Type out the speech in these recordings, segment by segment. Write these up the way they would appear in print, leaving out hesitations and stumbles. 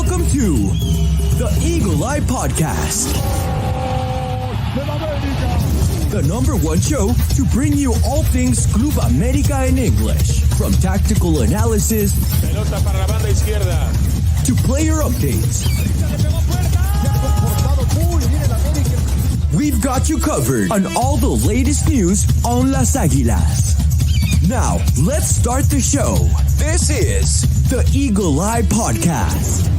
Welcome to the Eagle Eye Podcast, the #1 show to bring you all things Club América in English, from tactical analysis Pelota para la banda izquierda. to player updates. We've got you covered on all the latest news on Las Águilas. Now, let's start the show. This is the Eagle Eye Podcast.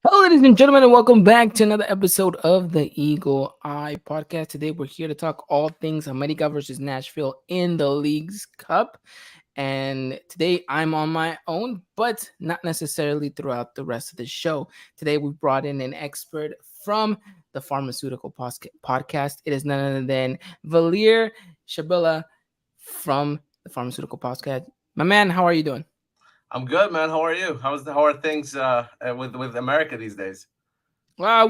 Hello, ladies and gentlemen, and welcome back to another episode of the Eagle Eye Podcast. Today, we're here to talk all things America versus Nashville in the League's Cup. And today, I'm on my own, but not necessarily throughout the rest of the show. Today, we brought in an expert from the Pharmaceutical Podcast. It is none other than Valir Shabila from the Pharmaceutical Podcast. My man, how are you doing? I'm good, man. How are you? How are things with America these days? Well,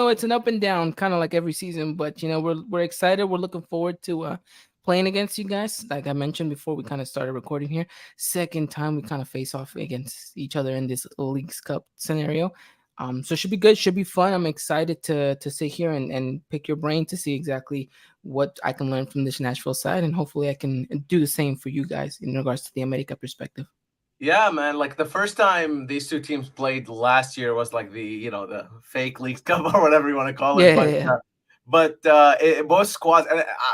it's an up and down, kind of like every season. But we're excited. We're looking forward to playing against you guys. Like I mentioned before, we kind of started recording here. Second time we kind of face off against each other in this Leagues Cup scenario. So it should be good. Should be fun. I'm excited to sit here and pick your brain to see exactly what I can learn from this Nashville side, and hopefully I can do the same for you guys in regards to the America perspective. Yeah, man. Like the first time these two teams played last year was like the fake Leagues Cup or whatever you want to call it. But both squads,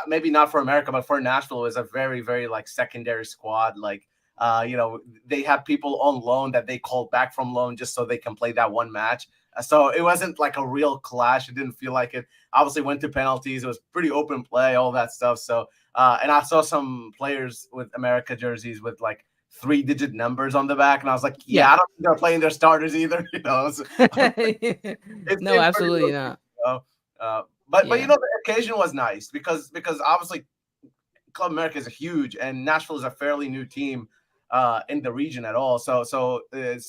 maybe not for America, but for Nashville, is a very, very like secondary squad. Like they have people on loan that they called back from loan just so they can play that one match. So it wasn't like a real clash. It didn't feel like it. Obviously went to penalties. It was pretty open play, all that stuff. So and I saw some players with America jerseys with like 3-digit numbers on the back, and I was like, I don't think they're playing their starters either. No, absolutely not. But the occasion was nice because obviously Club America is huge and Nashville is a fairly new team in the region at all. So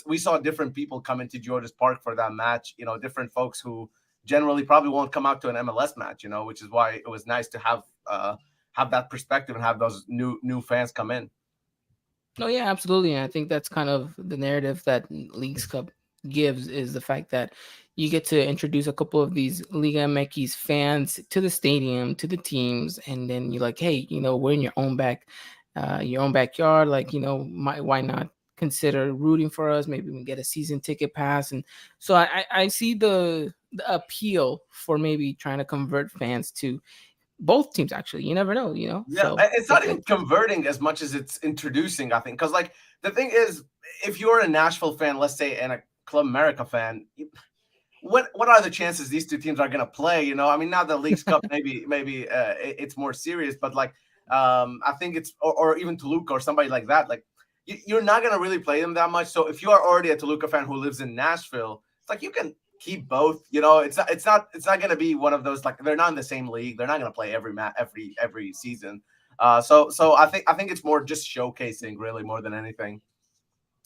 we saw different people come into George's Park for that match. Different folks who generally probably won't come out to an MLS match. Which is why it was nice to have that perspective and have those new fans come in. Oh, yeah, absolutely. And I think that's kind of the narrative that Leagues Cup gives, is the fact that you get to introduce a couple of these Liga MX fans to the stadium, to the teams, and then you're like, hey, we're in your own backyard. Like, why not consider rooting for us? Maybe we can get a season ticket pass. And so I see the appeal for maybe trying to convert fans to both teams. Actually, you never know, Yeah, so it's not even converting as much as it's introducing, I think, because like the thing is, if you're a Nashville fan, let's say, and a Club America fan, what are the chances these two teams are going to play? I mean, now the Leagues Cup maybe it's more serious, but like I think it's or even Toluca or somebody like that, like you're not going to really play them that much. So if you are already a Toluca fan who lives in Nashville, it's like you can keep both. It's not going to be one of those, like, they're not in the same league. They're not going to play every season. So I think it's more just showcasing, really, more than anything.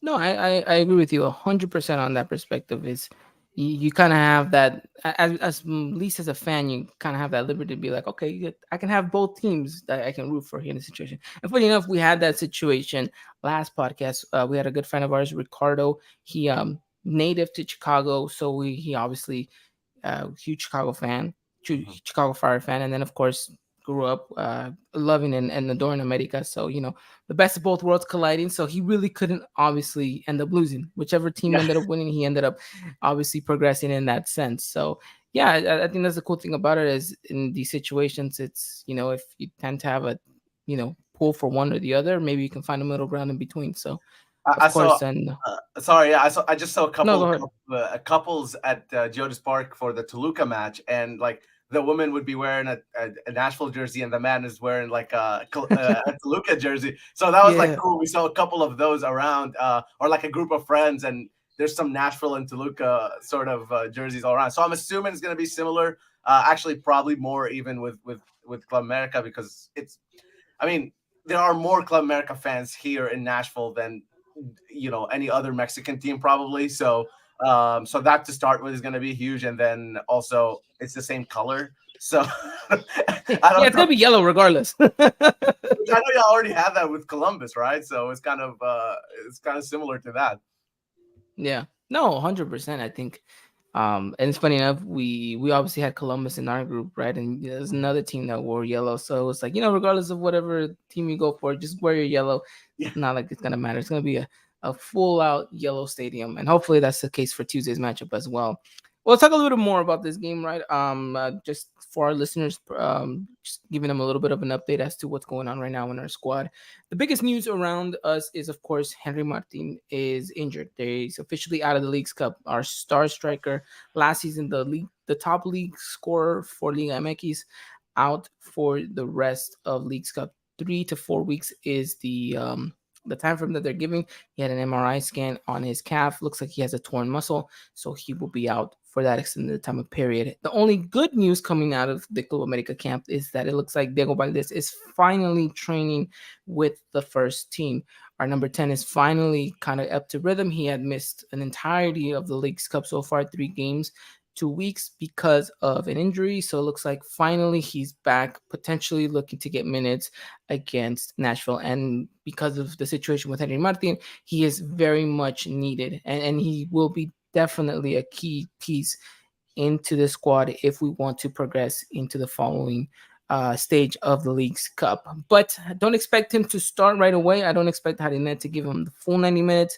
No, I agree with you 100% on that perspective. Is you kind of have that, as least as a fan, you kind of have that liberty to be like, okay, I can have both teams that I can root for here in the situation. And funny enough, we had that situation last podcast. We had a good friend of ours, Ricardo. He native to Chicago, so he obviously huge Chicago fan, Chicago Fire fan, and then of course grew up loving and adoring America. So the best of both worlds colliding. So he really couldn't obviously end up losing. Whichever team ended up winning, he ended up obviously progressing in that sense. So yeah, I think that's the cool thing about it, is in these situations, it's if you tend to have a pull for one or the other, maybe you can find a middle ground in between. So. I just saw a couple couples at George's Park for the Toluca match, and like the woman would be wearing a Nashville jersey, and the man is wearing like a Toluca jersey. So that was like cool. We saw a couple of those around, or like a group of friends, and there's some Nashville and Toluca sort of jerseys all around. So I'm assuming it's going to be similar. Actually, probably more even with Club America, because there are more Club America fans here in Nashville than any other Mexican team probably. So that to start with is going to be huge, and then also it's the same color. So I Yeah, don't it's know. gonna be yellow regardless. I know you already have that with Columbus, right? So it's kind of similar to that. Yeah, no, 100%. I think, and it's funny enough, we obviously had Columbus in our group, right? And there's another team that wore yellow, so it's like, regardless of whatever team you go for, just wear your yellow. Yeah. Not like it's gonna matter. It's gonna be a full out yellow stadium, and hopefully that's the case for Tuesday's matchup as well. Well, let's talk a little bit more about this game, right? Just for our listeners, just giving them a little bit of an update as to what's going on right now in our squad. The biggest news around us is, of course, Henry Martin is injured. He's officially out of the League's Cup. Our star striker last season, the top league scorer for Liga MX, out for the rest of League's Cup. 3 to 4 weeks is the time frame that they're giving. He had an MRI scan on his calf. Looks like he has a torn muscle, so he will be out for that extended time of period. The only good news coming out of the Club America camp is that it looks like Diego Valdez is finally training with the first team. Our number 10 is finally kind of up to rhythm. He had missed an entirety of the League's Cup so far, 3 games, 2 weeks because of an injury. So it looks like finally he's back, potentially looking to get minutes against Nashville. And because of the situation with Henry Martin, he is very much needed, and he will be definitely a key piece into the squad if we want to progress into the following stage of the League's Cup. But don't expect him to start right away. I don't expect Harinet to give him the full 90 minutes,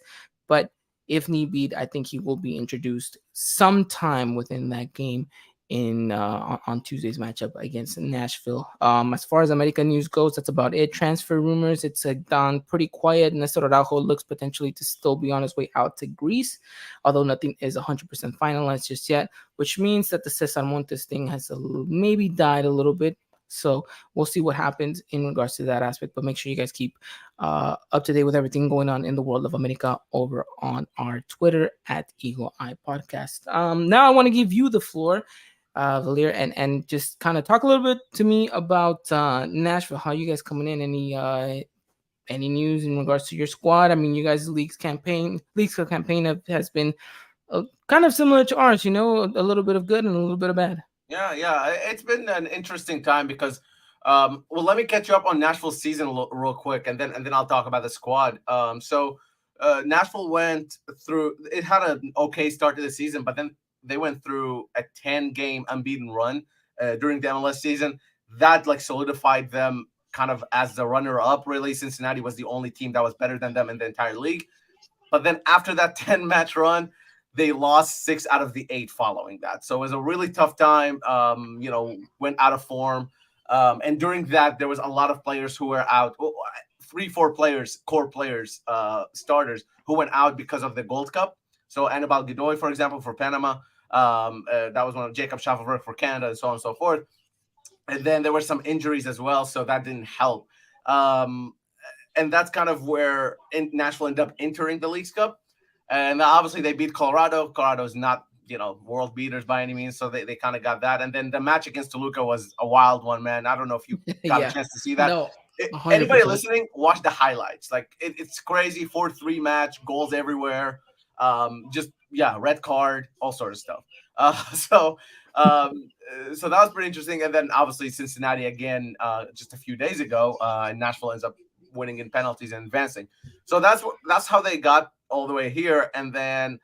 but if need be, I think he will be introduced sometime within that game on Tuesday's matchup against Nashville. As far as America news goes, that's about it. Transfer rumors, it's gone pretty quiet. Nestor Araujo looks potentially to still be on his way out to Greece, although nothing is 100% finalized just yet, which means that the Cesar Montes thing has maybe died a little bit. So we'll see what happens in regards to that aspect, but make sure you guys keep up to date with everything going on in the world of America over on our Twitter at Eagle Eye Podcast. Now I want to give you the floor, Valir, and just kind of talk a little bit to me about Nashville. How you guys coming in? Any news in regards to your squad? I mean, you guys' League's campaign has been kind of similar to ours. A little bit of good and a little bit of bad. Yeah. It's been an interesting time because, well, let me catch you up on Nashville's season real quick, and then I'll talk about the squad. So Nashville went through. It had an okay start to the season, but then they went through a 10-game unbeaten run during the MLS season. That solidified them kind of as the runner-up. Really, Cincinnati was the only team that was better than them in the entire league. But then after that 10-match run, they lost 6 out of the 8 following that. So it was a really tough time. Went out of form. And during that, there was a lot of players who were out. 3-4 players, core players, starters, who went out because of the Gold Cup. So Anibal Godoy, for example, for Panama. That was one of Jacob Schaffelberg for Canada, and so on and so forth. And then there were some injuries as well, so that didn't help. And that's kind of where Nashville ended up entering the League's Cup. And obviously they beat Colorado. Colorado's not, world beaters by any means, so they kind of got that. And then the match against Toluca was a wild one, man. I don't know if you got a chance to see that. No, anybody listening, watch the highlights. It's crazy. 4-3 match, goals everywhere. Red card, all sort of stuff. So that was pretty interesting. And then obviously Cincinnati again, just a few days ago, and Nashville ends up winning in penalties and advancing. So that's how they got all the way here. And then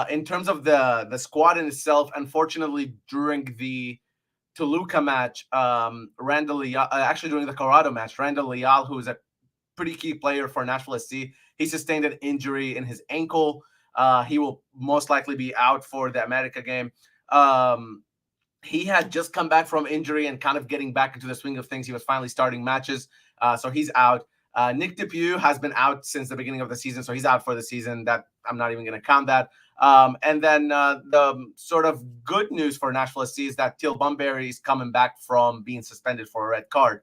in terms of the squad in itself, unfortunately, during the Toluca match, Randall Leal, actually during the Colorado match, Randall Leal, who is a pretty key player for Nashville SC, he sustained an injury in his ankle. He will most likely be out for the America game. He had just come back from injury and kind of getting back into the swing of things. He was finally starting matches, so he's out. Nick DePuy has been out since the beginning of the season, so he's out for the season. That I'm not even going to count that. And then the sort of good news for Nashville SC is that Teal Bunbury is coming back from being suspended for a red card.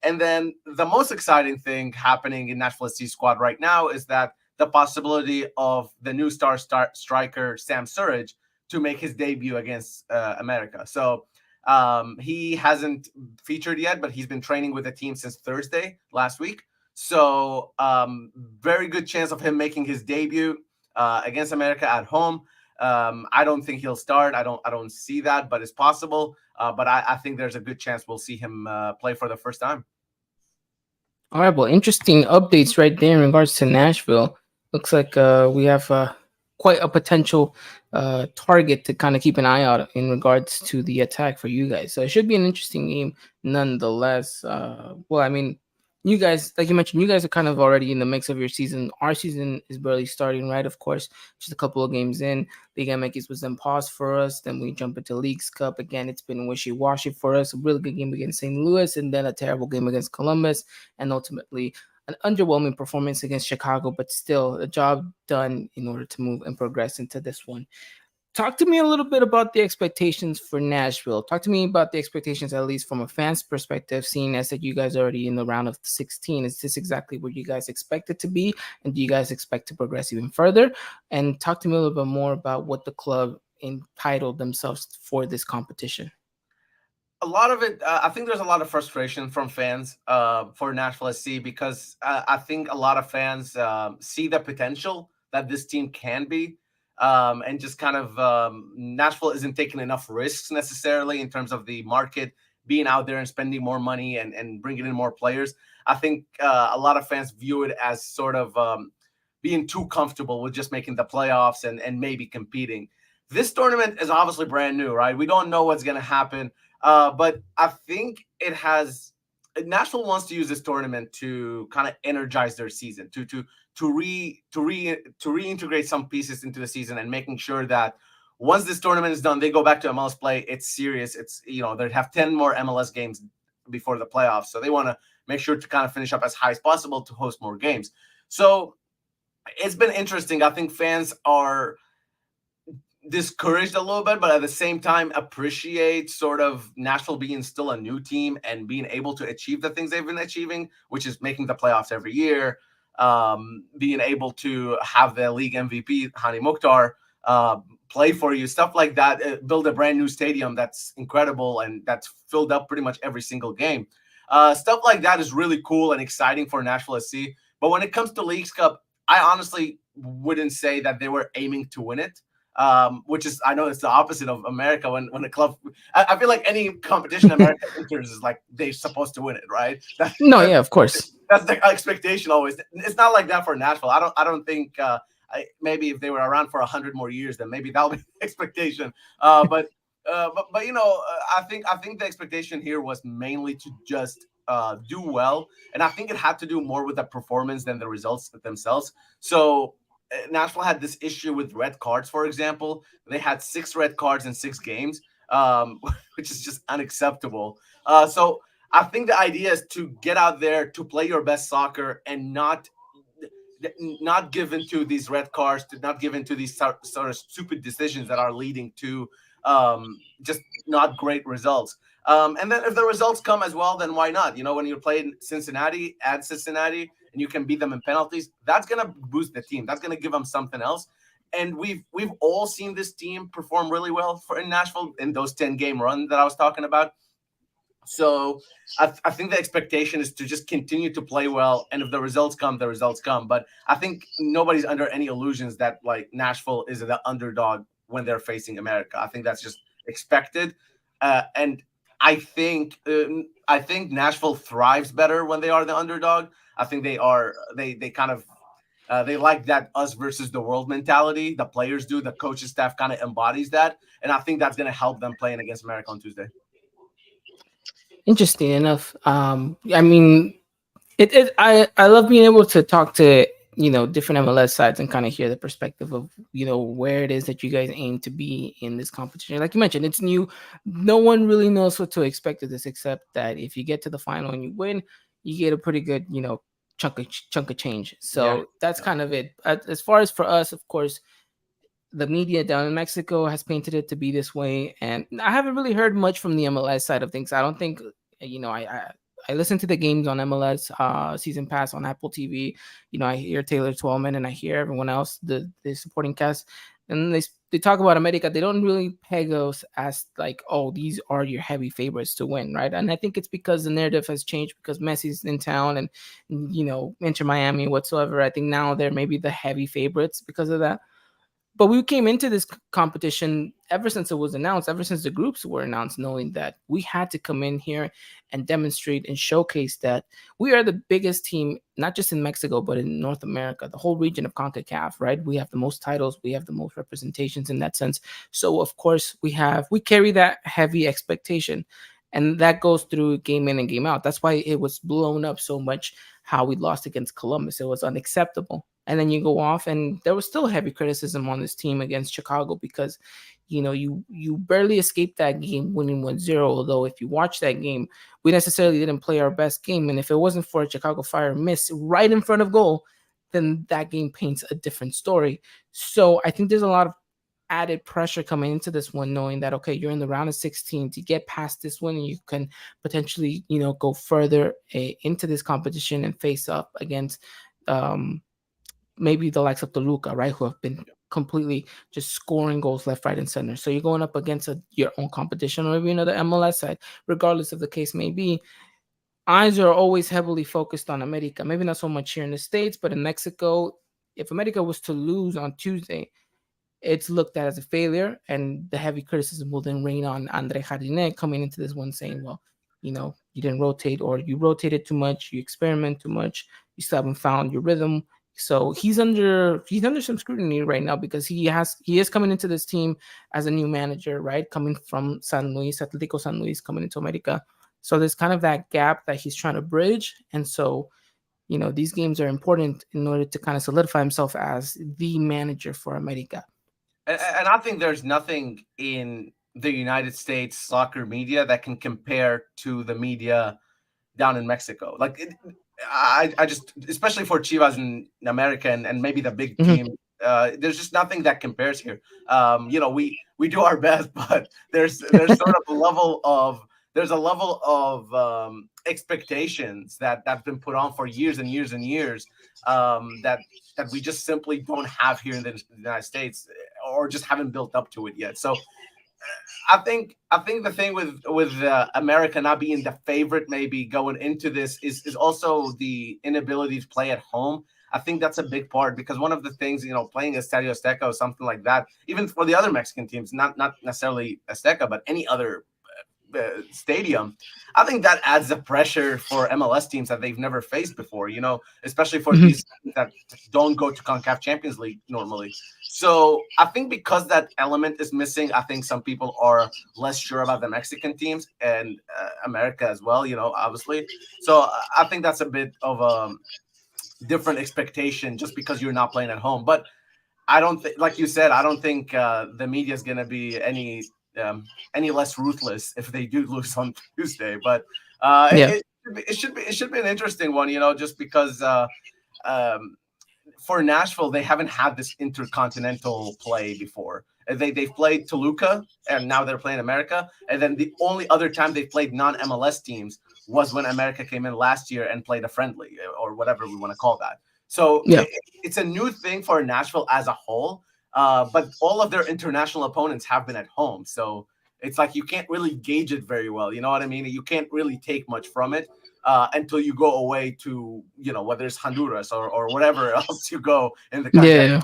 And then the most exciting thing happening in Nashville SC squad right now is that the possibility of the new star striker Sam Surridge to make his debut against America. So he hasn't featured yet, but he's been training with the team since Thursday last week. So very good chance of him making his debut against America at home. I don't think he'll start. I don't see that, but it's possible. But I think there's a good chance we'll see him play for the first time. All right, well, interesting updates right there in regards to Nashville. Looks like we have quite a potential target to kind of keep an eye out in regards to the attack for you guys. So it should be an interesting game nonetheless. Well, I mean, you guys, like you mentioned, you guys are kind of already in the mix of your season. Our season is barely starting, right? Of course, just a couple of games in. Liga MX was then paused for us. Then we jump into Leagues Cup. Again, it's been wishy-washy for us. A really good game against St. Louis and then a terrible game against Columbus. And ultimately an underwhelming performance against Chicago, but still a job done in order to move and progress into this one. Talk to me a little bit about the expectations for Nashville. Talk to me about the expectations, at least from a fan's perspective, seeing as that you guys are already in the round of 16. Is this exactly where you guys expect it to be? And do you guys expect to progress even further? And talk to me a little bit more about what the club entitled themselves for this competition. A lot of it, I think there's a lot of frustration from fans for Nashville SC because I think a lot of fans see the potential that this team can be. And just kind of Nashville isn't taking enough risks necessarily in terms of the market being out there and spending more money and bringing in more players. I think a lot of fans view it as sort of being too comfortable with just making the playoffs and maybe competing. This tournament is obviously brand new, right? We don't know what's going to happen. But I think Nashville wants to use this tournament to kind of energize their season, to reintegrate some pieces into the season and making sure that once this tournament is done, they go back to MLS play. It's serious. It's, they have 10 more MLS games before the playoffs. So they want to make sure to kind of finish up as high as possible to host more games. So it's been interesting. I think fans are discouraged a little bit, but at the same time appreciate sort of Nashville being still a new team and being able to achieve the things they've been achieving, which is making the playoffs every year, being able to have the league MVP, Hani Mukhtar, play for you, stuff like that, build a brand new stadium that's incredible and that's filled up pretty much every single game. Stuff like that is really cool and exciting for Nashville SC. But when it comes to Leagues Cup, I honestly wouldn't say that they were aiming to win it. Which is, I know it's the opposite of America when a club, I feel like any competition America enters is like they're supposed to win it, right? Yeah, of course. That's the expectation always. It's not like that for Nashville. I don't think maybe if they were around for 100 more years, then maybe that'll be the expectation. But I think the expectation here was mainly to just do well, and I think it had to do more with the performance than the results themselves. So Nashville had this issue with red cards, for example. They had 6 red cards in 6 games, which is just unacceptable. So I think the idea is to get out there to play your best soccer and not give into these red cards, to not give into these sort of stupid decisions that are leading to just not great results. And then if the results come as well, then why not? When you play in Cincinnati, at Cincinnati, and you can beat them in penalties, that's going to boost the team. That's going to give them something else. And we've all seen this team perform really well in Nashville in those 10-game run that I was talking about. So I think the expectation is to just continue to play well. And if the results come, the results come. But I think nobody's under any illusions that like Nashville is the underdog when they're facing America. I think that's just expected. And I think Nashville thrives better when they are the underdog. I think they kind of they like that us versus the world mentality. The players do, the coaching staff kind of embodies that, and I think that's going to help them playing against America on Tuesday. Interesting enough. I mean, I love being able to talk to different MLS sides and kind of hear the perspective of where it is that you guys aim to be in this competition. Like you mentioned, it's new. No one really knows what to expect of this, except that if you get to the final and you win, you get a pretty good chunk of change. So that's kind of it. As far as for us, of course, the media down in Mexico has painted it to be this way, and I haven't really heard much from the MLS side of things. I don't think I listen to the games on MLS Season Pass on Apple TV. I hear Taylor Twellman and I hear everyone else, the supporting cast, and they talk about America. They don't really peg us as like, oh, these are your heavy favorites to win, right? And I think it's because the narrative has changed because Messi's in town and Inter Miami whatsoever. I think now they're maybe the heavy favorites because of that. But we came into this competition ever since it was announced, ever since the groups were announced, knowing that we had to come in here and demonstrate and showcase that we are the biggest team, not just in Mexico, but in North America, the whole region of CONCACAF, right? We have the most titles, we have the most representations in that sense. So of course we carry that heavy expectation. And that goes through game in and game out. That's why it was blown up so much how we lost against Columbus. It was unacceptable. And then you go off, and there was still heavy criticism on this team against Chicago because, you barely escaped that game winning 1-0. Although if you watch that game, we necessarily didn't play our best game. And if it wasn't for a Chicago Fire miss right in front of goal, then that game paints a different story. So I think there's a lot of added pressure coming into this one, knowing that, okay, you're in the round of 16 to get past this one, and you can potentially, go further into this competition and face up against maybe the likes of Toluca, right, who have been completely just scoring goals left, right, and center. So you're going up against your own competition, or maybe another MLS side, regardless of the case may be. Eyes are always heavily focused on America. Maybe not so much here in the States, but in Mexico, if America was to lose on Tuesday, it's looked at as a failure, and the heavy criticism will then rain on Andre Jardine coming into this one saying, well, you didn't rotate, or you rotated too much, you experiment too much, you still haven't found your rhythm. So he's under some scrutiny right now because he is coming into this team as a new manager, right? Coming from San Luis, Atletico San Luis, coming into America. So there's kind of that gap that he's trying to bridge. And so, these games are important in order to kind of solidify himself as the manager for America. And I think there's nothing in the United States soccer media that can compare to the media down in Mexico. Like, I just, especially for Chivas in America and maybe the big team, there's just nothing that compares here. We do our best, but there's sort of a level of expectations that's been put on for years and years and years that we just simply don't have here in the United States, or just haven't built up to it yet. So I think the thing with America not being the favorite maybe going into this is also the inability to play at home. I think that's a big part, because one of the things, playing Estadio Azteca or something like that, even for the other Mexican teams, not necessarily Azteca, but any other stadium, I think that adds the pressure for MLS teams that they've never faced before, especially for these that don't go to CONCACAF Champions League normally. So I think because that element is missing, I think some people are less sure about the Mexican teams and America as well, obviously. So I think that's a bit of a different expectation just because you're not playing at home. But I don't think, like you said, I don't think the media is going to be any less ruthless if they do lose on Tuesday. But it should be an interesting one, just because for Nashville, they haven't had this intercontinental play before. They've played Toluca, and now they're playing America. And then the only other time they played non-MLS teams was when America came in last year and played a friendly, or whatever we want to call that. So it's a new thing for Nashville as a whole. But all of their international opponents have been at home. So it's like you can't really gauge it very well. You know what I mean? You can't really take much from it until you go away to, whether it's Honduras or whatever else you go in the country,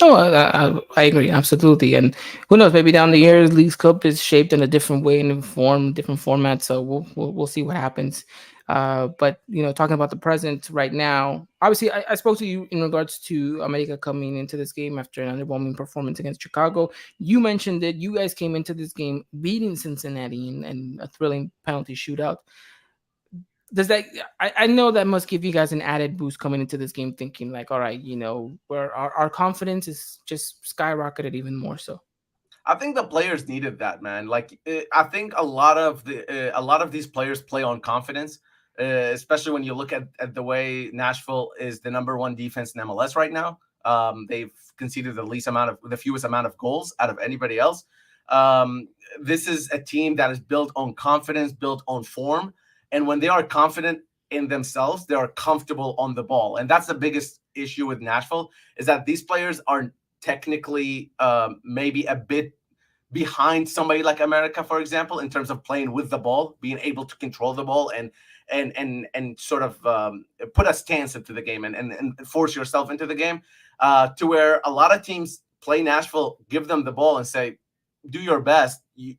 Oh, I agree, absolutely. And who knows? Maybe down the years, Leagues Cup is shaped in a different way and form, different format. So we'll see what happens. But talking about the present right now, obviously, I spoke to you in regards to America coming into this game after an underwhelming performance against Chicago. You mentioned that you guys came into this game beating Cincinnati in a thrilling penalty shootout. Does that, I know that must give you guys an added boost coming into this game, thinking like, all right, where our confidence is just skyrocketed even more so. I think the players needed that, man. Like, I think a lot of these players play on confidence, especially when you look at the way Nashville is the number one defense in MLS right now. They've conceded the fewest amount of goals out of anybody else. This is a team that is built on confidence, built on form. And when they are confident in themselves, they are comfortable on the ball. And that's the biggest issue with Nashville, is that these players are technically maybe a bit behind somebody like America, for example, in terms of playing with the ball, being able to control the ball and sort of put a stance into the game and force yourself into the game, to where a lot of teams play Nashville, give them the ball and say, do your best, and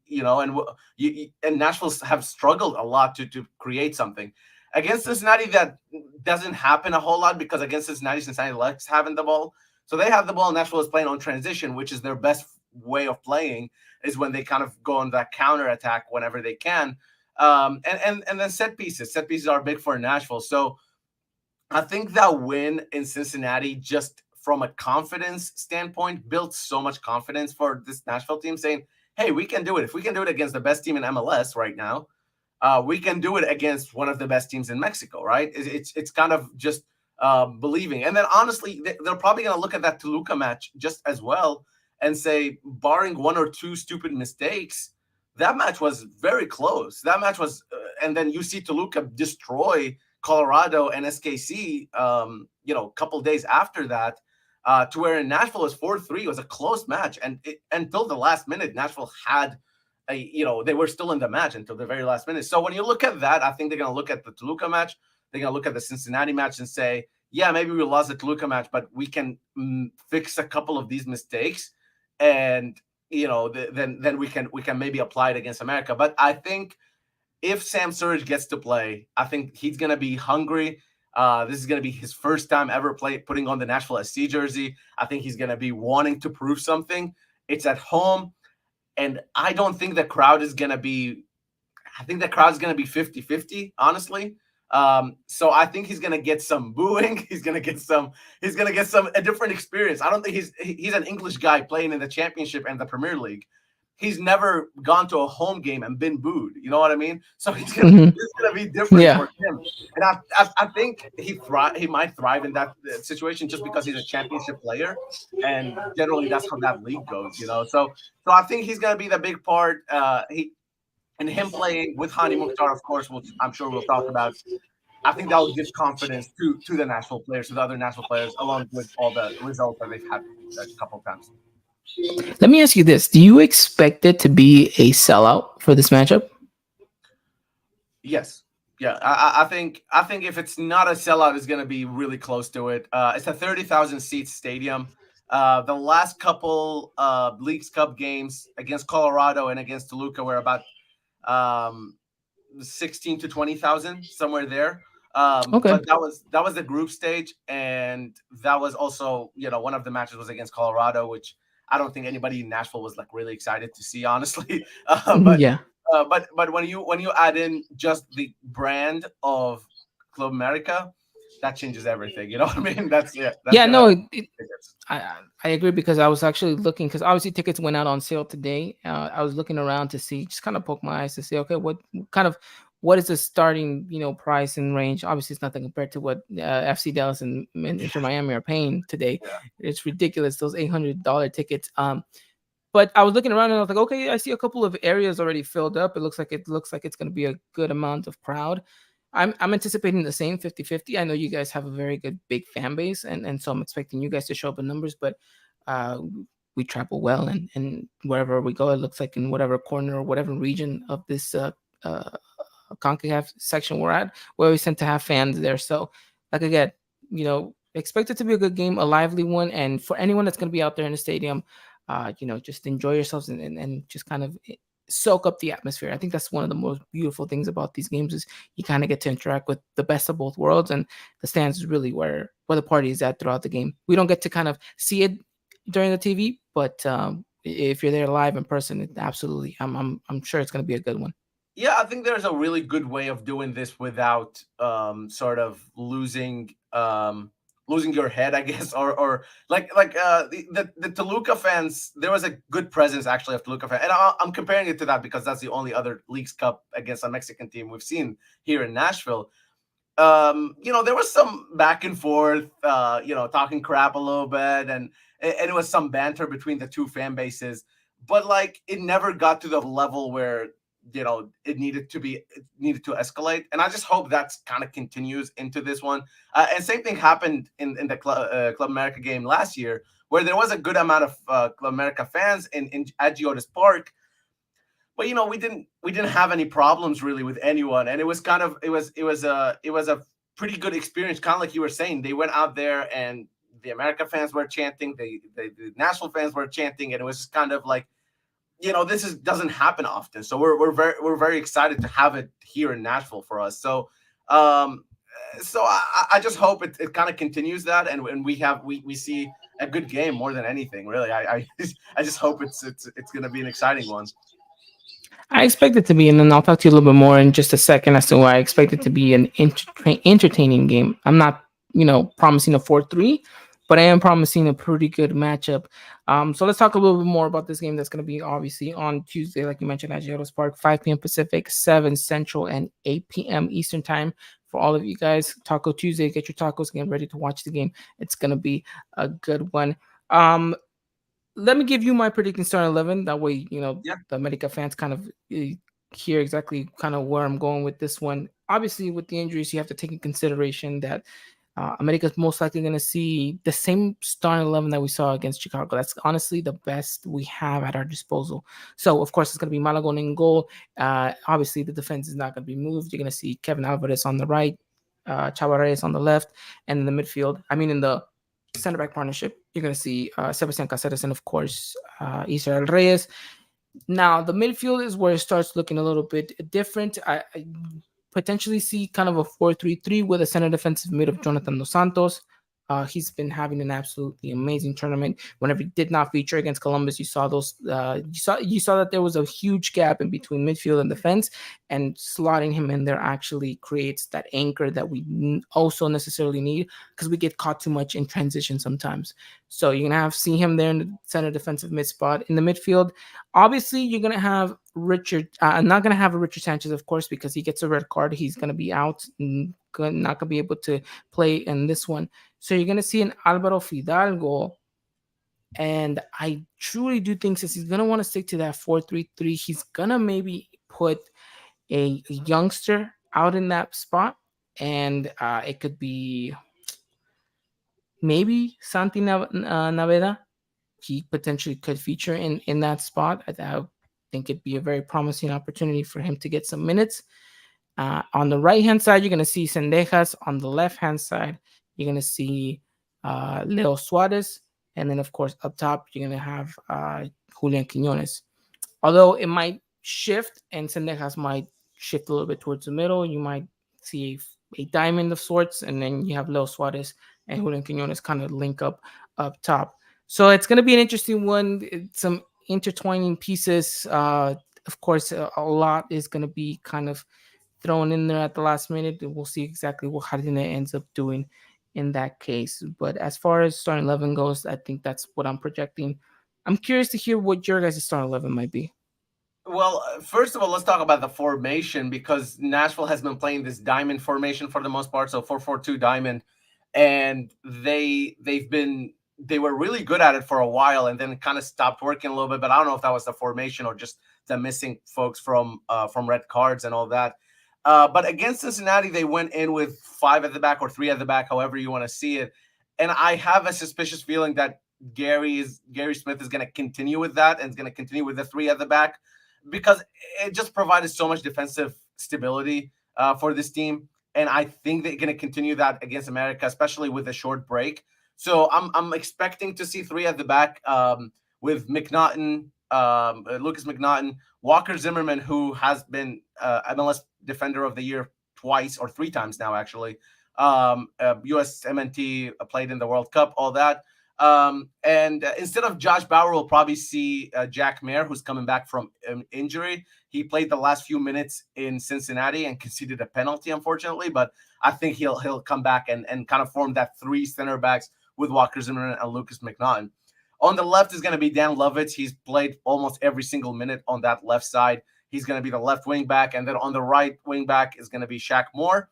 Nashville have struggled a lot to create something. Against Cincinnati, that doesn't happen a whole lot because against Cincinnati likes having the ball. So they have the ball. Nashville is playing on transition, which is their best way of playing, is when they kind of go on that counter attack whenever they can. And then set pieces. Set pieces are big for Nashville. So I think that win in Cincinnati, just from a confidence standpoint, built so much confidence for this Nashville team, saying, hey, we can do it. If we can do it against the best team in MLS right now, we can do it against one of the best teams in Mexico, right? It's kind of just believing. And then honestly, they're probably going to look at that Toluca match just as well and say, barring one or two stupid mistakes, that match was very close. That match was, and then you see Toluca destroy Colorado and SKC, a couple days after that, to where in Nashville was 4-3. It was a close match, and until the last minute, Nashville had they were still in the match until the very last minute. So when you look at that, I think they're going to look at the Toluca match. They're going to look at the Cincinnati match and say, yeah, maybe we lost the Toluca match, but we can fix a couple of these mistakes, and then we can maybe apply it against America. But I think if Sam Surridge gets to play, I think he's going to be hungry. This is going to be his first time ever putting on the Nashville SC jersey. I think he's going to be wanting to prove something. It's at home. And I don't think the crowd is going to be – I think the crowd is going to be 50-50, honestly. So I think he's going to get some booing. He's going to get a different experience. I don't think he's an English guy playing in the Championship and the Premier League. He's never gone to a home game and been booed. You know what I mean? So it's going to be different for him. And I think he might thrive in that situation just because he's a championship player, and generally that's how that league goes. So I think he's going to be the big part. Him playing with Hani Mukhtar, of course, I'm sure we'll talk about. I think that will give confidence to the national players, to the other national players, along with all the results that they've had a couple of times. Let me ask you this. Do you expect it to be a sellout for this matchup? Yes. Yeah. I think if it's not a sellout, it's going to be really close to it. It's a 30,000 seat stadium. The last couple Leagues Cup games against Colorado and against Toluca were about 16 to 20,000, somewhere there. Okay. But that was the group stage, and that was also, one of the matches was against Colorado, which I don't think anybody in Nashville was really excited to see, honestly. But when you add in just the brand of Club America, that changes everything. You know what I mean? I agree, because I was actually looking, because obviously tickets went out on sale today. I was looking around to see, just kind of poke my eyes to see, okay, what is the starting, price and range? Obviously, it's nothing compared to what FC Dallas and Inter Miami are paying today. Yeah. It's ridiculous, those $800 tickets. But I was looking around and I was like, okay, I see a couple of areas already filled up. It looks like it's going to be a good amount of crowd. I'm anticipating the same 50-50. I know you guys have a very good big fan base, and so I'm expecting you guys to show up in numbers, but we travel well, and wherever we go, it looks like in whatever corner or whatever region of this CONCACAF section we're at, we always tend to have fans there. So like again, expect it to be a good game, a lively one, and for anyone that's going to be out there in the stadium, just enjoy yourselves and just kind of soak up the atmosphere. I think that's one of the most beautiful things about these games, is you kind of get to interact with the best of both worlds, and the stands is really where the party is at throughout the game. We don't get to kind of see it during the TV, but if you're there live in person, absolutely, I'm sure it's going to be a good one. Yeah, I think there's a really good way of doing this without sort of losing your head, I guess, or the Toluca fans. There was a good presence actually of Toluca fans, and I'm comparing it to that because that's the only other Leagues Cup against a Mexican team we've seen here in Nashville. There was some back and forth, talking crap a little bit, and it was some banter between the two fan bases, but it never got to the level where it needed to escalate. And I just hope that's kind of continues into this one. And same thing happened in the Club America game last year, where there was a good amount of Club America fans in at Geodis Park. But we didn't have any problems really with anyone, and it was kind of it was a pretty good experience. Kind of like you were saying, they went out there and the America fans were chanting, the Nashville fans were chanting, and it was just kind of like, this doesn't happen often. So we're very excited to have it here in Nashville for us. So I just hope it kind of continues that, and we see a good game more than anything. Really, I just hope it's going to be an exciting one. I expect it to be, and then I'll talk to you a little bit more in just a second as to why I expect it to be an entertaining game. I'm not, promising a 4-3, but I am promising a pretty good matchup. So let's talk a little bit more about this game that's going to be obviously on Tuesday, like you mentioned, at Geodis Park, 5 p.m. Pacific, 7 Central, and 8 p.m. Eastern Time. For all of you guys, Taco Tuesday, get your tacos, get ready to watch the game. It's going to be a good one. Let me give you my predicting starting 11. That way, the America fans kind of hear exactly kind of where I'm going with this one. Obviously, with the injuries, you have to take in consideration that America's most likely going to see the same starting 11 that we saw against Chicago. That's honestly the best we have at our disposal. So, of course, it's going to be Malagon in goal. Obviously, the defense is not going to be moved. You're going to see Kevin Alvarez on the right, Chava Reyes on the left, and in the midfield. In the center back partnership, you're going to see Sebastian Caceres and, of course, Israel Reyes. Now, the midfield is where it starts looking a little bit different. I potentially see kind of a 4-3-3 with a center defensive mid of Jonathan Dos Santos. He's been having an absolutely amazing tournament. Whenever he did not feature against Columbus, you saw those. You saw that there was a huge gap in between midfield and defense, and slotting him in there actually creates that anchor that we also necessarily need, because we get caught too much in transition sometimes. So you're gonna see him there in the center defensive mid spot. In the midfield, obviously you're gonna have Richard. I'm not gonna have a Richard Sanchez, of course, because he gets a red card. He's gonna be out, and not gonna be able to play in this one. So you're going to see an Alvaro Fidalgo. And I truly do think, since he's going to want to stick to that 4-3-3, he's going to maybe put a youngster out in that spot. And it could be maybe Santi Naveda. He potentially could feature in that spot. I think it'd be a very promising opportunity for him to get some minutes. On the right-hand side, you're going to see Sendejas. On the left-hand side, you're going to see Leo Suarez. And then, of course, up top, you're going to have Julian Quiñones. Although it might shift, and Sendejas might shift a little bit towards the middle. You might see a diamond of sorts, and then you have Leo Suarez and Julian Quiñones kind of link up top. So it's going to be an interesting one. Some intertwining pieces. Of course, a lot is going to be kind of thrown in there at the last minute. We'll see exactly what Jardine ends up doing in that case. But as far as starting 11 goes, I think that's what I'm projecting. I'm curious to hear what your guys' starting 11 might be. Well, first of all, let's talk about the formation, because Nashville has been playing this diamond formation for the most part, so 4-4-2 diamond, and they were really good at it for a while, and then it kind of stopped working a little bit. But I don't know if that was the formation or just the missing folks from red cards and all that. But against Cincinnati, they went in with 5 at the back or 3 at the back, however you want to see it. And I have a suspicious feeling that Gary Smith is going to continue with that, and is going to continue with the 3 at the back, because it just provided so much defensive stability for this team. And I think they're going to continue that against America, especially with a short break. So I'm expecting to see 3 at the back with McNaughton, Lucas McNaughton, Walker Zimmerman, who has been MLS Defender of the Year twice or 3 times now, actually. USMNT played in the World Cup, all that. And instead of Josh Bauer, we'll probably see Jack Mayer, who's coming back from injury. He played the last few minutes in Cincinnati and conceded a penalty, unfortunately. But I think he'll come back and kind of form that 3 center backs with Walker Zimmerman and Lucas McNaughton. On the left is going to be Dan Lovitz. He's played almost every single minute on that left side. He's going to be the left wing back. And then on the right wing back is going to be Shaq Moore.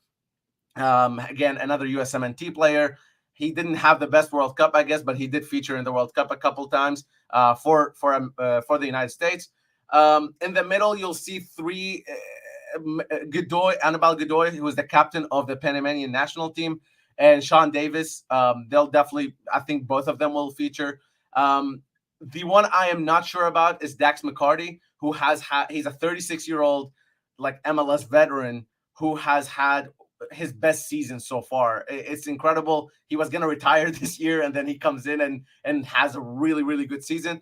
Again, another USMNT player. He didn't have the best World Cup, I guess, but he did feature in the World Cup a couple times for the United States. In the middle, you'll see 3 Anibal Godoy, who is the captain of the Panamanian national team, and Sean Davis. They'll definitely, I think both of them will feature. The one I am not sure about is Dax McCarty, who he's a 36-year-old like MLS veteran who has had his best season so far. It's incredible. He was going to retire this year, and then he comes in and has a really, really good season.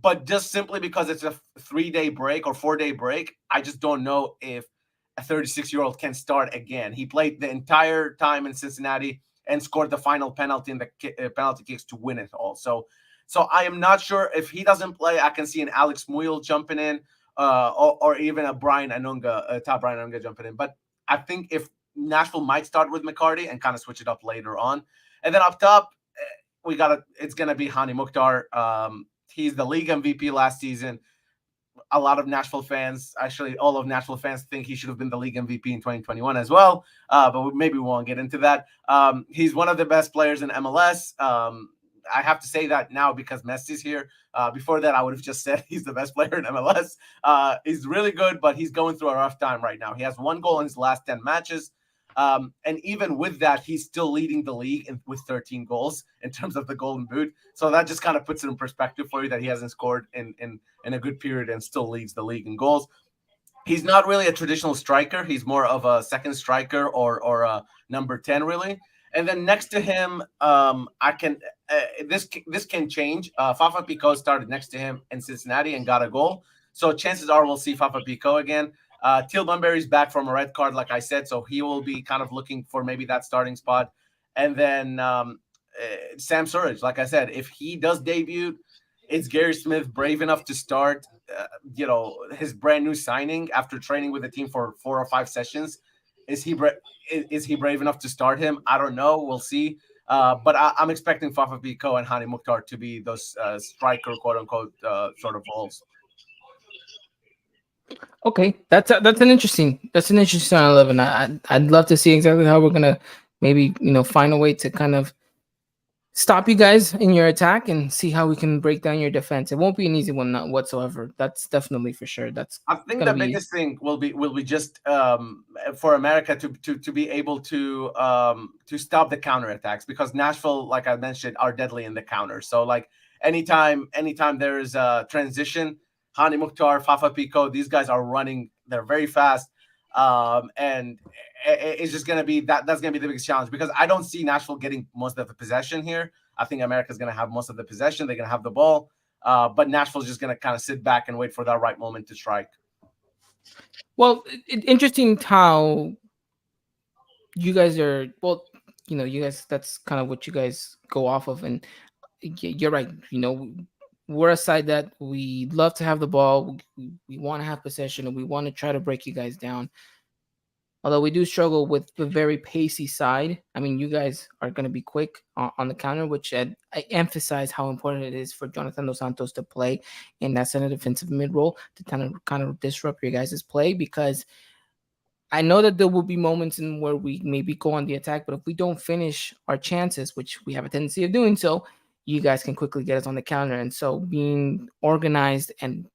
But just simply because it's a 3-day break or 4-day break, I just don't know if a 36-year-old can start again. He played the entire time in Cincinnati and scored the final penalty in the penalty kicks to win it all. So I am not sure if he doesn't play. I can see an Alex Muyl jumping in, or even a Brian Anunga, top Brian Anunga jumping in. But I think if Nashville might start with McCarty and kind of switch it up later on, and then up top, it's gonna be Hani Mukhtar. He's the league MVP last season. A lot of Nashville fans, actually all of Nashville fans, think he should have been the league MVP in 2021 as well. But maybe we won't get into that. He's one of the best players in MLS. I have to say that now because Messi's here. Before that, I would have just said he's the best player in MLS. He's really good, but he's going through a rough time right now. He has 1 goal in his last 10 matches. And even with that, he's still leading the league with 13 goals in terms of the Golden Boot. So that just kind of puts it in perspective for you that he hasn't scored in a good period and still leads the league in goals. He's not really a traditional striker. He's more of a second striker or a number 10, really. And then next to him, this can change. Fafa Pico started next to him in Cincinnati and got a goal. So chances are we'll see Fafa Pico again. Teal Bunbury's back from a red card, like I said, so he will be kind of looking for maybe that starting spot. And then Sam Surridge, like I said, if he does debut, is Gary Smith brave enough to start, his brand new signing after training with the team for 4 or 5 sessions? Is he brave enough to start him? I don't know. We'll see. But I'm expecting Fafa Pico and Hani Mukhtar to be those striker, quote unquote, sort of roles. Okay, that's an interesting 11. I'd love to see exactly how we're gonna maybe find a way to kind of stop you guys in your attack and see how we can break down your defense. It won't be an easy one, not whatsoever. That's definitely for sure. I think the biggest thing will be just for America to be able to stop the counterattacks, because Nashville, like I mentioned, are deadly in the counter. So like anytime there is a transition, Hani Mukhtar, Fafa Pico, these guys are running. They're very fast. And it's just going to be that's going to be the biggest challenge, because I don't see Nashville getting most of the possession here. I think America's going to have most of the possession. They're going to have the ball. But Nashville's just going to kind of sit back and wait for that right moment to strike. Well, interesting how you guys are, you guys, that's kind of what you guys go off of. And you're right. We're a side that we love to have the ball. We want to have possession, and we want to try to break you guys down. Although we do struggle with the very pacey side. I mean, you guys are going to be quick on the counter, which I emphasize how important it is for Jonathan Dos Santos to play in that center defensive mid role to kind of disrupt your guys' play, because I know that there will be moments in where we maybe go on the attack, but if we don't finish our chances, which we have a tendency of doing so, you guys can quickly get us on the counter. And so being organized and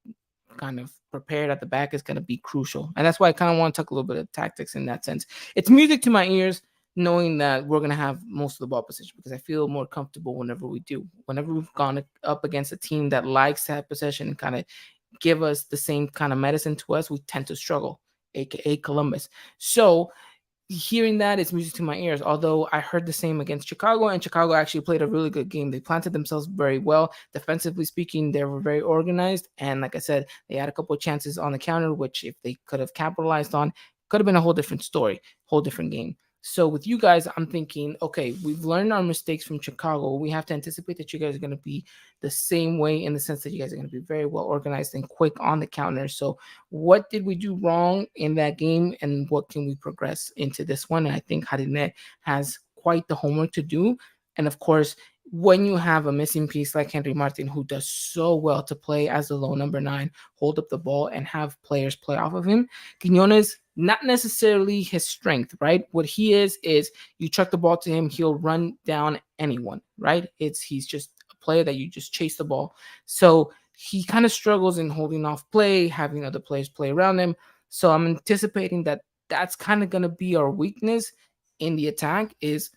kind of prepared at the back is going to be crucial. And that's why I kind of want to talk a little bit of tactics in that sense. It's music to my ears knowing that we're going to have most of the ball possession, because I feel more comfortable whenever we do. Whenever we've gone up against a team that likes to have possession and kind of give us the same kind of medicine to us, we tend to struggle, aka Columbus. So hearing that is music to my ears, although I heard the same against Chicago, and Chicago actually played a really good game. They planted themselves very well. Defensively speaking, they were very organized, and like I said, they had a couple of chances on the counter, which if they could have capitalized on, could have been a whole different story, whole different game. So with you guys, I'm thinking, okay, we've learned our mistakes from Chicago. We have to anticipate that you guys are going to be the same way, in the sense that you guys are going to be very well organized and quick on the counter. So what did we do wrong in that game, and what can we progress into this one? And I think Harine has quite the homework to do. And of course, when you have a missing piece like Henry Martin, who does so well to play as the low number 9, hold up the ball and have players play off of him, Quinones, not necessarily his strength, right? What he is you chuck the ball to him, he'll run down anyone, right? He's just a player that you just chase the ball. So he kind of struggles in holding off play, having other players play around him. So I'm anticipating that that's kind of going to be our weakness in the attack, is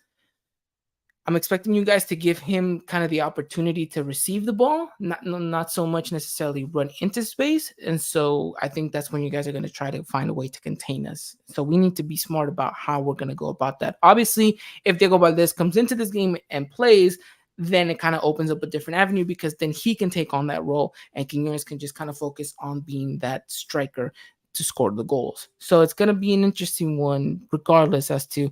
I'm expecting you guys to give him kind of the opportunity to receive the ball, not so much necessarily run into space. And so I think that's when you guys are going to try to find a way to contain us. So we need to be smart about how we're going to go about that. Obviously, if Diego Valdez comes into this game and plays, then it kind of opens up a different avenue because then he can take on that role and Quinones can just kind of focus on being that striker to score the goals. So it's going to be an interesting one, regardless as to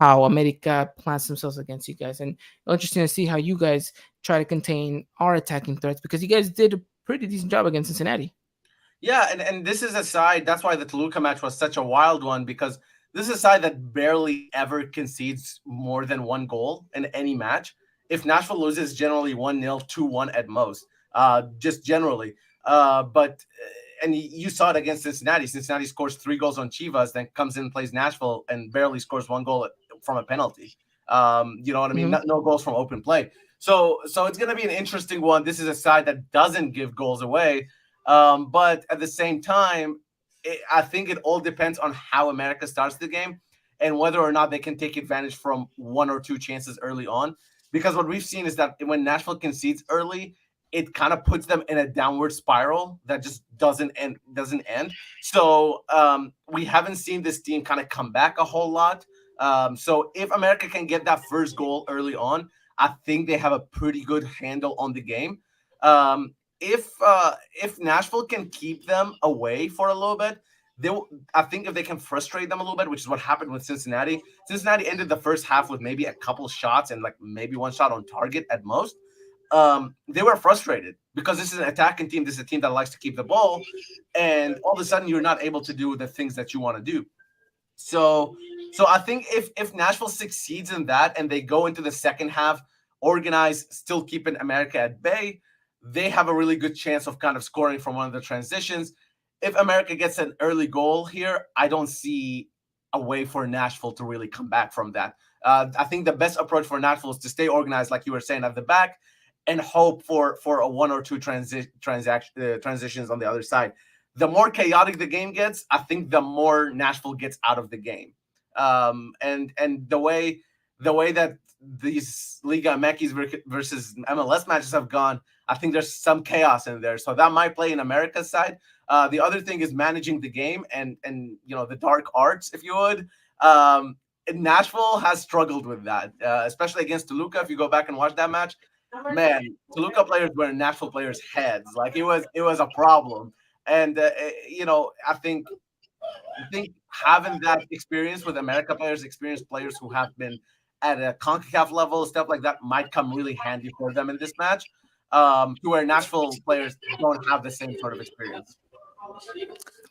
how America plans themselves against you guys. And interesting to see how you guys try to contain our attacking threats because you guys did a pretty decent job against Cincinnati. Yeah, and this is a side. That's why the Toluca match was such a wild one because this is a side that barely ever concedes more than one goal in any match. If Nashville loses, generally 1-0, 2-1 at most, just generally. But and you saw it against Cincinnati. Cincinnati scores 3 goals on Chivas, then comes in and plays Nashville and barely scores 1 goal from a penalty. You know what I mean? Mm-hmm. No goals from open play. So it's going to be an interesting one. This is a side that doesn't give goals away. But at the same time, I think it all depends on how America starts the game and whether or not they can take advantage from 1 or 2 chances early on. Because what we've seen is that when Nashville concedes early, it kind of puts them in a downward spiral that just doesn't end. So we haven't seen this team kind of come back a whole lot. So if America can get that first goal early on, I think they have a pretty good handle on the game. If Nashville can keep them away for a little bit, I think if they can frustrate them a little bit, which is what happened with Cincinnati. Cincinnati ended the first half with maybe a couple shots and like maybe 1 shot on target at most. They were frustrated because this is an attacking team. This is a team that likes to keep the ball, and all of a sudden you're not able to do the things that you want to do. So I think if Nashville succeeds in that and they go into the second half organized, still keeping America at bay, they have a really good chance of kind of scoring from one of the transitions. If America gets an early goal here, I don't see a way for Nashville to really come back from that. I think the best approach for Nashville is to stay organized, like you were saying, at the back, and hope for a 1 or 2 transitions on the other side. The more chaotic the game gets, I think the more Nashville gets out of the game. And the way that these Liga MX versus MLS matches have gone, I think there's some chaos in there. So that might play in America's side. The other thing is managing the game and the dark arts, if you would. Nashville has struggled with that, especially against Toluca. If you go back and watch that match, man, Toluca players were in Nashville players' heads. Like it was a problem. And I think having that experience with America players, experienced players who have been at a CONCACAF level, stuff like that might come really handy for them in this match. To where Nashville players don't have the same sort of experience.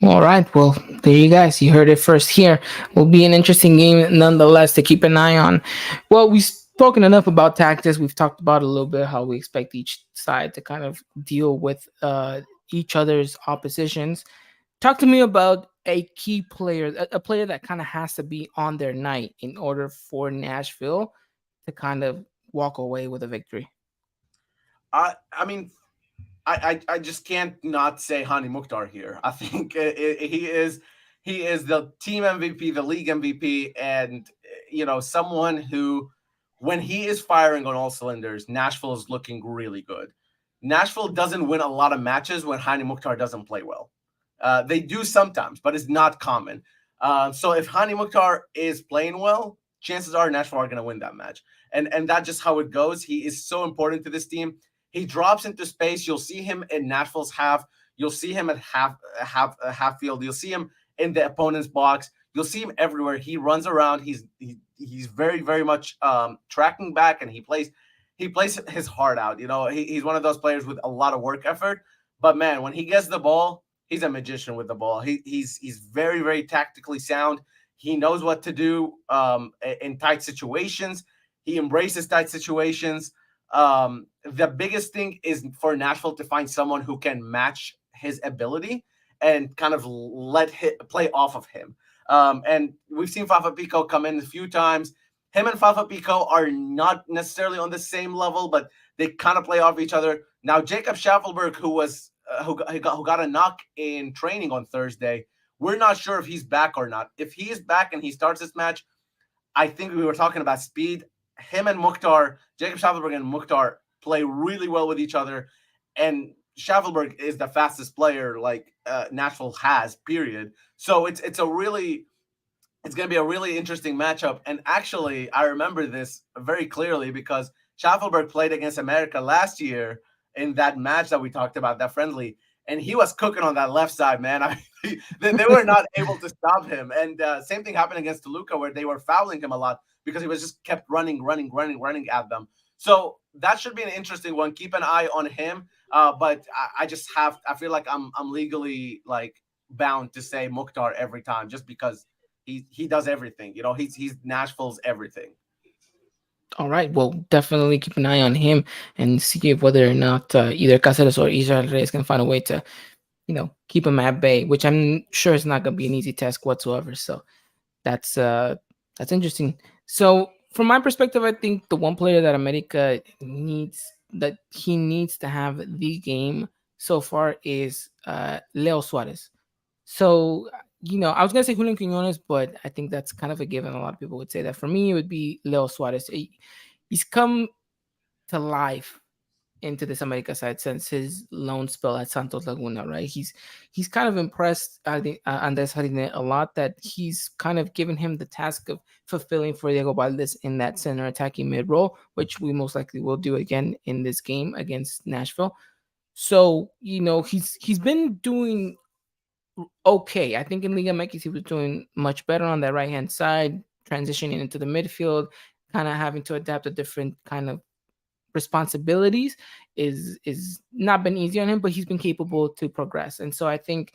All right. Well, there you guys. You heard it first here. Will be an interesting game nonetheless to keep an eye on. Well, we've spoken enough about tactics. We've talked about a little bit how we expect each side to kind of deal with each other's oppositions. Talk to me about a key player, a player that kind of has to be on their night in order for Nashville to kind of walk away with a victory. I mean, I just can't not say Hani Mukhtar here. I think he is the team MVP, the league MVP, and someone who, when he is firing on all cylinders, Nashville is looking really good. Nashville doesn't win a lot of matches when Hani Mukhtar doesn't play well. They do sometimes, but it's not common. So if Hani Mukhtar is playing well, chances are Nashville are going to win that match. And that's just how it goes. He is so important to this team. He drops into space. You'll see him in Nashville's half. You'll see him at half field. You'll see him in the opponent's box. You'll see him everywhere. He runs around. He's very, very much tracking back, and he plays his heart out. He's one of those players with a lot of work effort. But man, when he gets the ball, he's a magician with the ball. He's very, very tactically sound. He knows what to do in tight situations. He embraces tight situations. The biggest thing is for Nashville to find someone who can match his ability and kind of let him play off of him. And we've seen Fafa Pico come in a few times. Him and Fafa Pico are not necessarily on the same level, but they kind of play off each other. Now, Jacob Schaffelberg, who got a knock in training on Thursday, we're not sure if he's back or not. If he is back and he starts this match, I think we were talking about speed. him and Mukhtar, Jacob Schaffelberg and Mukhtar play really well with each other, and Schaffelberg is the fastest player like Nashville has. Period. So it's going to be a really interesting matchup. And actually, I remember this very clearly because Schaffelberg played against America last year in that match that we talked about, that friendly, and he was cooking on that left side, man. They were not able to stop him. And same thing happened against Toluca, where they were fouling him a lot because he was just kept running at them. So that should be an interesting one. Keep an eye on him. But I feel like I'm legally like bound to say Mukhtar every time just because he does everything. You know, he's Nashville's everything. All right. Well, definitely keep an eye on him and see if whether or not either Cáceres or Israel Reyes can find a way to, keep him at bay, which I'm sure is not going to be an easy task whatsoever. So that's that's interesting. So from my perspective, I think the one player that America needs to have the game so far is Leo Suarez. So, I was gonna say Julian Quinones, but I think that's kind of a given. A lot of people would say that. For me, it would be Leo Suarez. He's come to life into this America side since his loan spell at Santos Laguna, right? He's kind of impressed Andres Jardine a lot, that he's kind of given him the task of fulfilling for Diego Valdez in that center attacking mid role, which we most likely will do again in this game against Nashville. So, he's been doing okay. I think in Liga MX he was doing much better on that right hand side, transitioning into the midfield, kind of having to adapt a different kind of responsibilities is not been easy on him, but he's been capable to progress. And so I think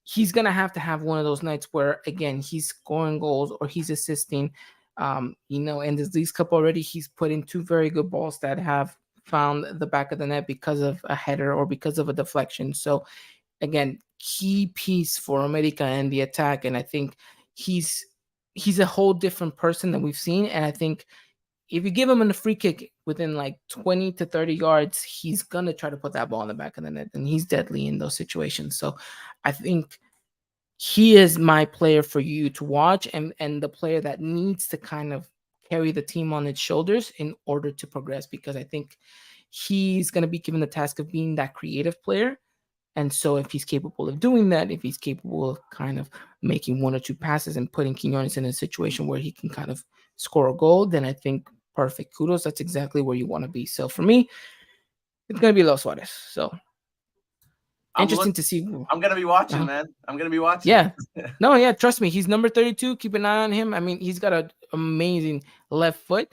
he's gonna have to have one of those nights where again he's scoring goals or he's assisting. In this Leagues Cup already, he's put in two very good balls that have found the back of the net because of a header or because of a deflection. So again, key piece for America and the attack. And I think he's a whole different person than we've seen. And I think if you give him a free kick within like 20 to 30 yards, he's going to try to put that ball in the back of the net. And he's deadly in those situations. So I think he is my player for you to watch, and the player that needs to kind of carry the team on its shoulders in order to progress, because I think he's going to be given the task of being that creative player. And so if he's capable of doing that, if he's capable of kind of making one or two passes and putting Quinones in a situation where he can kind of score a goal, then I think perfect. Kudos. That's exactly where you want to be. So for me, it's going to be Los Suarez. So interesting to see. I'm going to be watching, man. I'm going to be watching. Yeah. No, yeah. Trust me. He's number 32. Keep an eye on him. I mean, he's got an amazing left foot.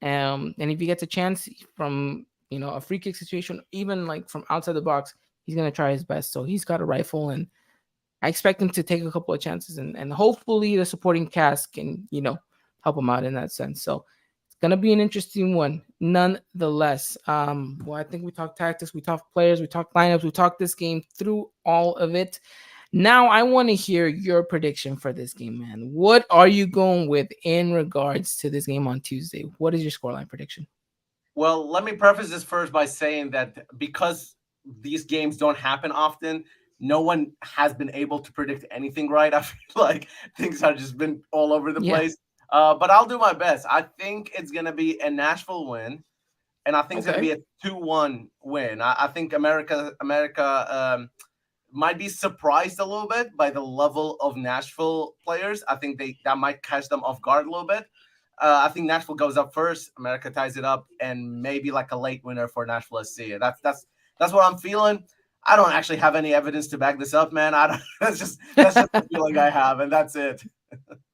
And if he gets a chance from, a free kick situation, even like from outside the box, he's going to try his best. So he's got a rifle, and I expect him to take a couple of chances, and hopefully the supporting cast can, help him out in that sense. So it's going to be an interesting one nonetheless. Well, I think we talked tactics, we talked players, we talked lineups, we talked this game through all of it. Now I want to hear your prediction for this game, man. What are you going with in regards to this game on Tuesday? What is your scoreline prediction? Well, let me preface this first by saying that because these games don't happen often, no one has been able to predict anything right. I feel like things have just been all over the place. But I'll do my best. I think it's going to be a Nashville win, and I think it's going to be a 2-1 win. I think America might be surprised a little bit by the level of Nashville players. I think that might catch them off guard a little bit. I think Nashville goes up first, America ties it up, and maybe like a late winner for Nashville SC. That's what I'm feeling. I don't actually have any evidence to back this up, man. I don't. That's just the feeling I have, and that's it.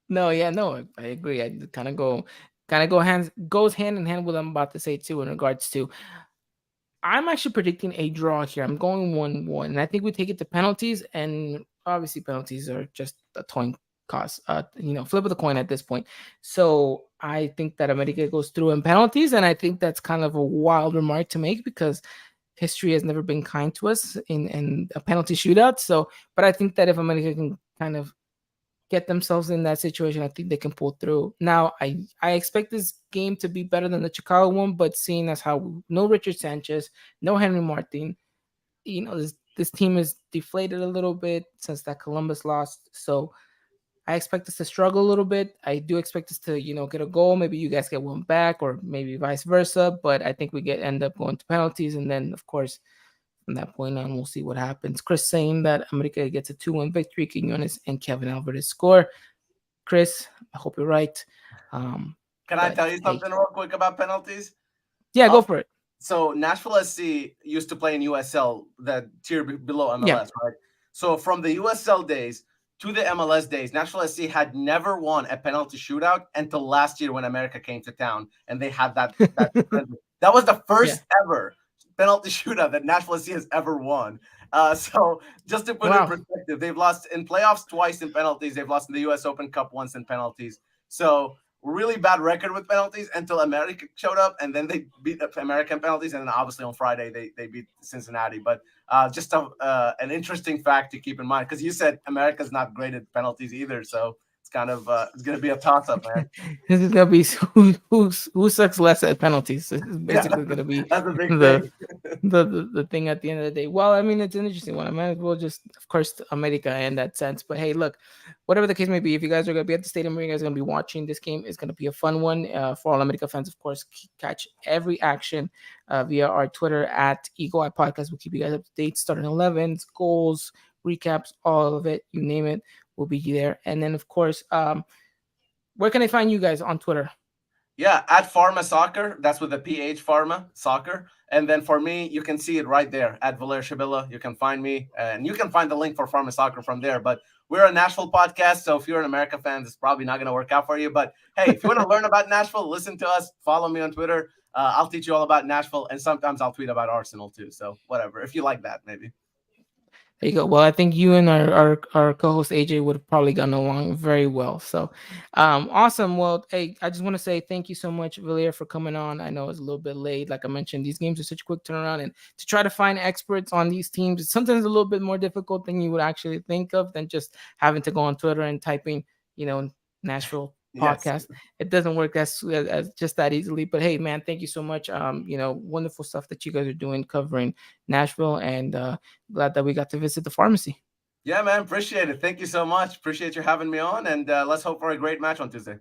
No, I agree. I goes hand in hand with what I'm about to say too. In regards to, I'm actually predicting a draw here. I'm going 1-1, and I think we take it to penalties. And obviously, penalties are just a coin cost. Flip of the coin at this point. So I think that America goes through in penalties, and I think that's kind of a wild remark to make because history has never been kind to us in a penalty shootout. So, but I think that if America can kind of get themselves in that situation, I think they can pull through. Now, I expect this game to be better than the Chicago one, but seeing as how no Richard Sanchez, no Henry Martin, this team is deflated a little bit since that Columbus lost. So I expect us to struggle a little bit. I do expect us to, get a goal. Maybe you guys get one back, or maybe vice versa. But I think we end up going to penalties, and then of course from that point on, we'll see what happens. Chris saying that America gets a 2-1 victory. Quinones and Kevin Alvarez score. Chris, I hope you're right. Can I tell you something real quick about penalties? Yeah, go for it. So Nashville SC used to play in USL, the tier below MLS, right? So from the USL days to the MLS days, Nashville SC had never won a penalty shootout until last year when America came to town, and they had that. That was the first ever penalty shootout that Nashville SC has ever won. So just to put it in perspective, they've lost in playoffs twice in penalties. They've lost in the U.S. Open Cup once in penalties. So really bad record with penalties until America showed up, and then they beat the American penalties, and then obviously on Friday they beat Cincinnati. But just an interesting fact to keep in mind, because you said America's not great at penalties either, so it's kind of it's going to be a toss-up, man. This is going to be who sucks less at penalties. This is basically going to be the thing at the end of the day. Well, I mean, it's an interesting one. I might as well just, of course, America in that sense. But hey, look, whatever the case may be, if you guys are going to be at the stadium, or you guys are going to be watching this game, it's going to be a fun one. For all America fans, of course, catch every action via our Twitter at Eagle Eye Podcast. We'll keep you guys up to date, starting 11s, goals, recaps, all of it, you name it. Will be there. And then, of course, where can I find you guys on Twitter? Yeah, at Pharma Soccer. That's with the PH, Pharma Soccer. And then for me, you can see it right there at Valer Shabilla. You can find me, and you can find the link for Pharma Soccer from there. But we're a Nashville podcast, so if you're an America fan, it's probably not going to work out for you. But hey, if you want to learn about Nashville, listen to us. Follow me on Twitter. I'll teach you all about Nashville, and sometimes I'll tweet about Arsenal too. So whatever, if you like that, maybe. There you go. Well, I think you and our co-host AJ would have probably gotten along very well. So awesome. Well, hey, I just want to say thank you so much, Valer, for coming on. I know it's a little bit late. Like I mentioned, these games are such a quick turnaround, and to try to find experts on these teams, it's sometimes a little bit more difficult than you would actually think of than just having to go on Twitter and typing, Nashville podcast. Yes. It doesn't work as just that easily. But hey, man, thank you so much. Wonderful stuff that you guys are doing covering Nashville, and glad that we got to visit the pharmacy. Yeah, man, appreciate it. Thank you so much. Appreciate you having me on, and let's hope for a great match on Tuesday.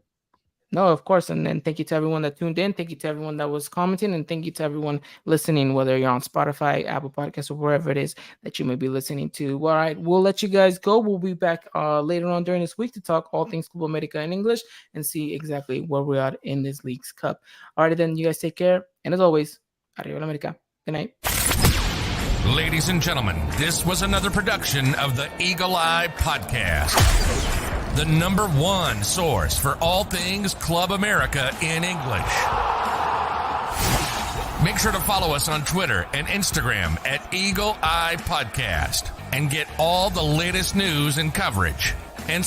No, of course. And then thank you to everyone that tuned in. Thank you to everyone that was commenting, and thank you to everyone listening, whether you're on Spotify, Apple Podcasts, or wherever it is that you may be listening to. All right, we'll let you guys go. We'll be back later on during this week to talk all things Club America in English and see exactly where we're at in this League's Cup. All right, then you guys take care. And as always, Arriba America. Good night. Ladies and gentlemen, this was another production of the Eagle Eye Podcast. The #1 source for all things Club America in English. Make sure to follow us on Twitter and Instagram at Eagle Eye Podcast and get all the latest news and coverage. And